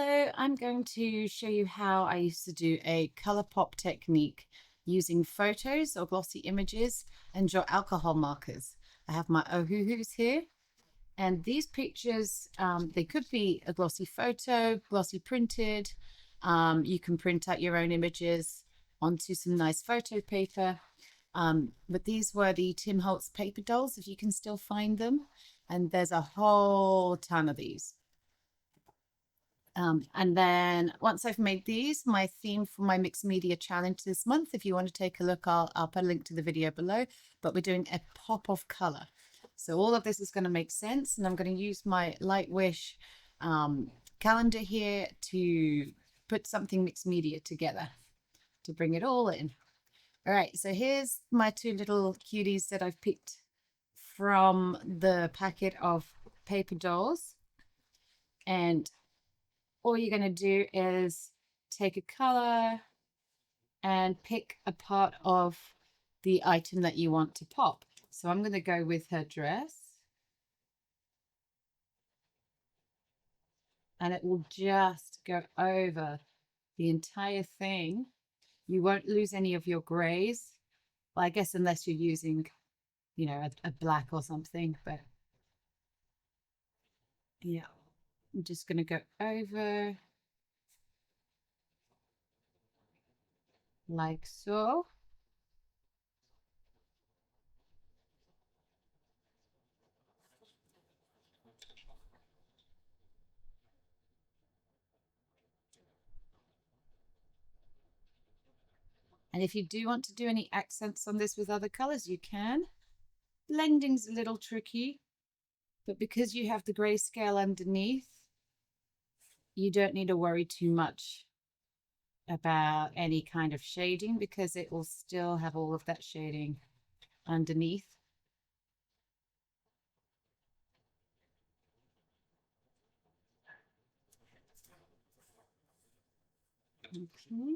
Hello, I'm going to show you how I used to do a color pop technique using photos or glossy images and draw alcohol markers. I have my Ohuhus here, and these pictures, they could be a glossy photo, glossy printed. You can print out your own images onto some nice photo paper. But these were the Tim Holtz Paper Dolls, if you can still find them. And there's a whole ton of these. And then once I've made these, my theme for my mixed media challenge this month, if you want to take a look, I'll put a link to the video below, but we're doing a pop of color. So all of this is going to make sense. And I'm going to use my Lightwish calendar here to put something mixed media together to bring it all in. All right, so here's my two little cuties that I've picked from the packet of paper dolls. And all you're going to do is take a color and pick a part of the item that you want to pop. So I'm going to go with her dress. And it will just go over the entire thing. You won't lose any of your grays. Well, I guess unless you're using, you know, a black or something, but yeah, I'm just going to go over like so. And if you do want to do any accents on this with other colors, you can. Blending's a little tricky, but because you have the grayscale underneath, you don't need to worry too much about any kind of shading because it will still have all of that shading underneath. Okay.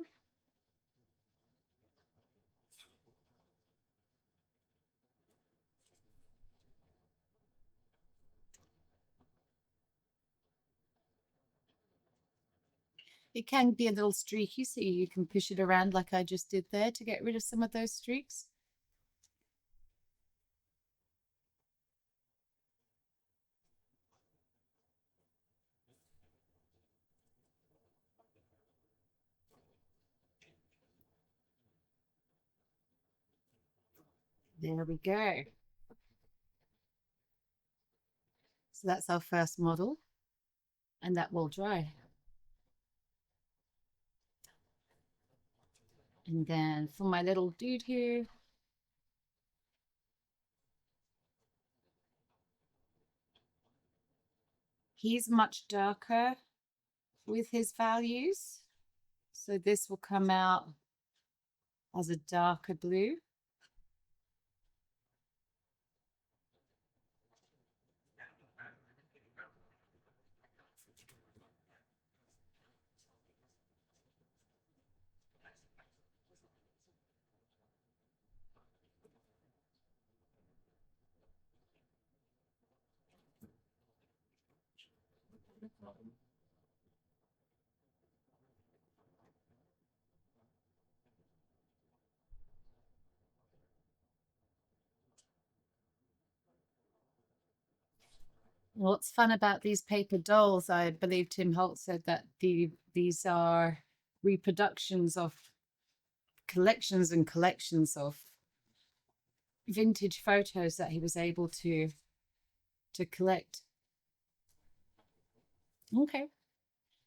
It can be a little streaky, so you can push it around like I just did there to get rid of some of those streaks. There we go. So that's our first model, and that will dry. And then for my little dude here, he's much darker with his values. So this will come out as a darker blue. What's fun about these paper dolls, I believe Tim Holtz said that these are reproductions of collections and collections of vintage photos that he was able to collect. Okay,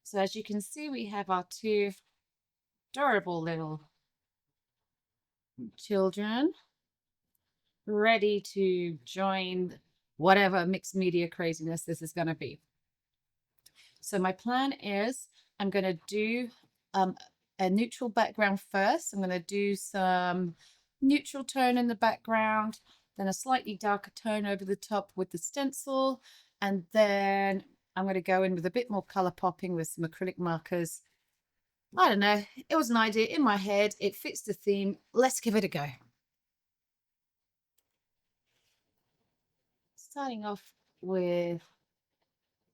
so as you can see, we have our two adorable little children ready to join whatever mixed media craziness this is going to be. So my plan is I'm going to do a neutral background first. I'm going to do some neutral tone in the background, then a slightly darker tone over the top with the stencil, and then I'm going to go in with a bit more color popping with some acrylic markers. I don't know, it was an idea in my head, it fits the theme, let's give it a go. Starting off with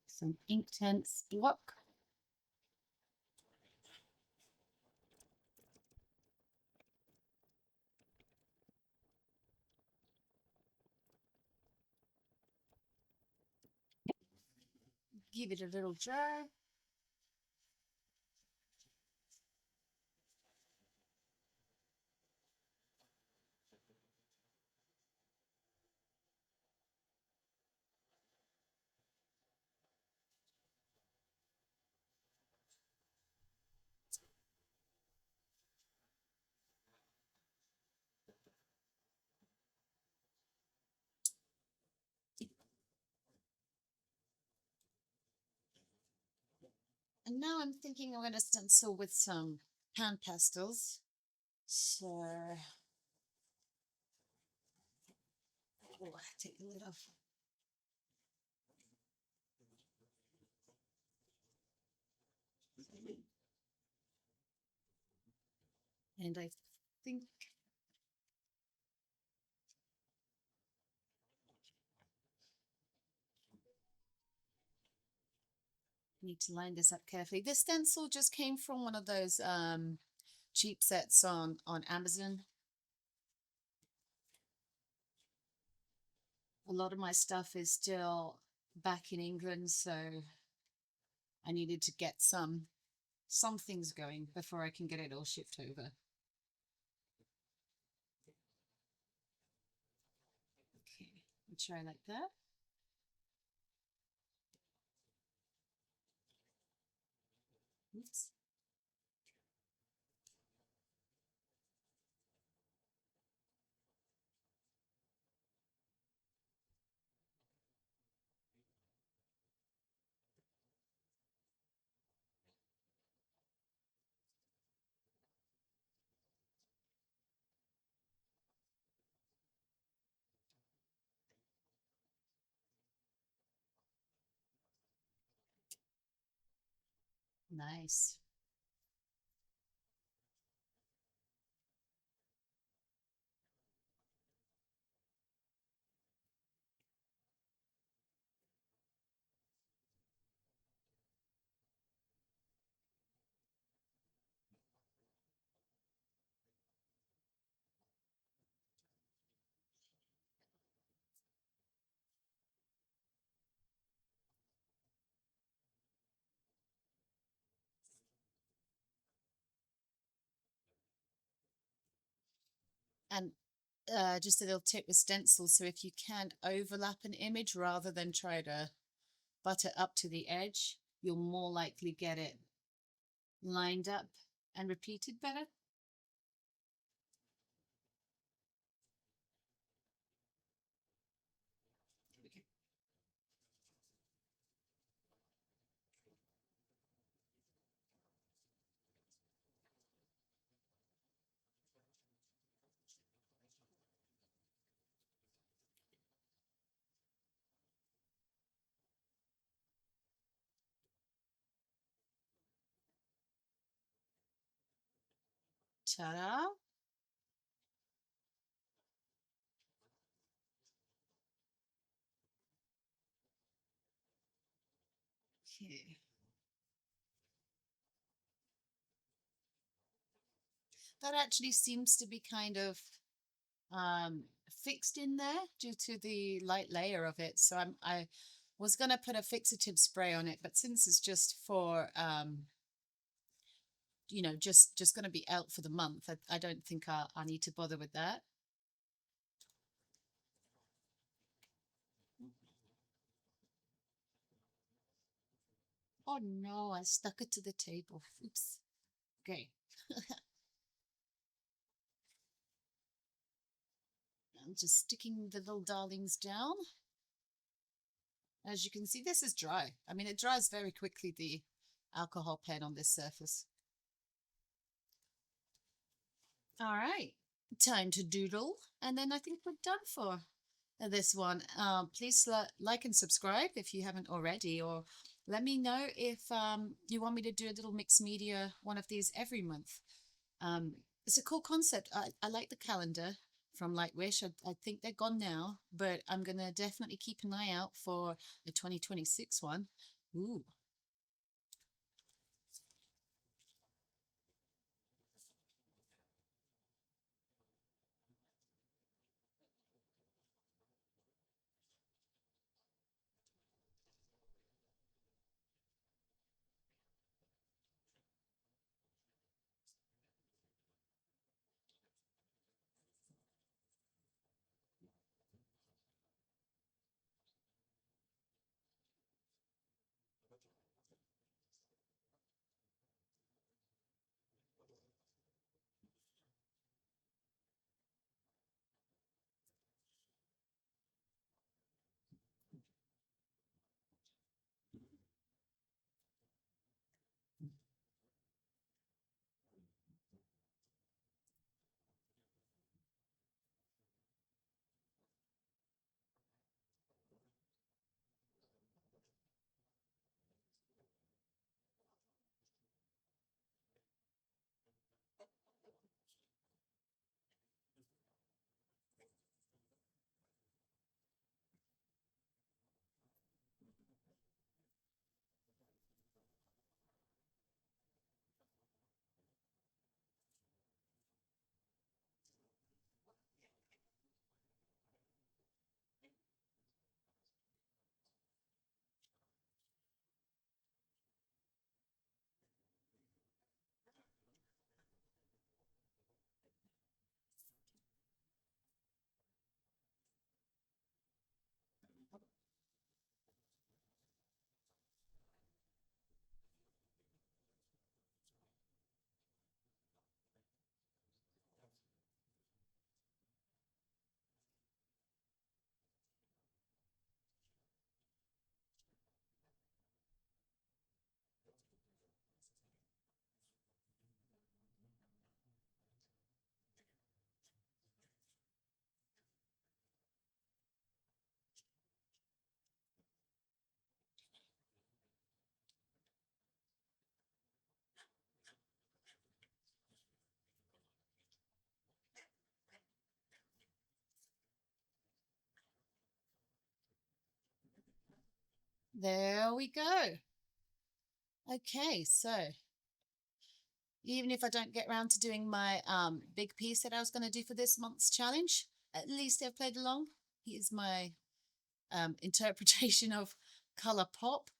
some Inktense block. give it a little dry. And now I'm thinking I'm going to stencil with some hand pastels. So, oh, take the lid off. And I think I need to line this up carefully. This stencil just came from one of those cheap sets on Amazon. A lot of my stuff is still back in England, so I needed to get some things going before I can get it all shipped over. Okay, I'll try like that. Oops. Nice. And just a little tip with stencils. So if you can overlap an image rather than try to butt it up to the edge, you'll more likely get it lined up and repeated better. Ta-da! Okay. That actually seems to be kind of fixed in there due to the light layer of it. So I was going to put a fixative spray on it, but since it's just for you know, just going to be out for the month, I don't think I need to bother with that. Oh no, I stuck it to the table. Oops. Okay. I'm just sticking the little darlings down. As you can see, this is dry. I mean, it dries very quickly, the alcohol pen on this surface. All right, time to doodle. And then I think we're done for this one. Please like and subscribe if you haven't already, or let me know if you want me to do a little mixed media one of these every month. It's a cool concept. I like the calendar from Lightwish. I think they're gone now, but I'm going to definitely keep an eye out for the 2026 one. Ooh. There we go. Okay, so even if I don't get around to doing my big piece that I was going to do for this month's challenge, at least I've played along. Here's my interpretation of color pop.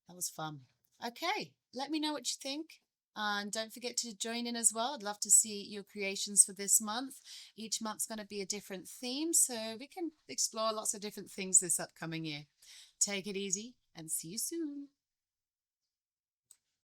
That was fun. Okay, let me know what you think. And don't forget to join in as well. I'd love to see your creations for this month. Each month's going to be a different theme, so we can explore lots of different things this upcoming year. Take it easy and see you soon.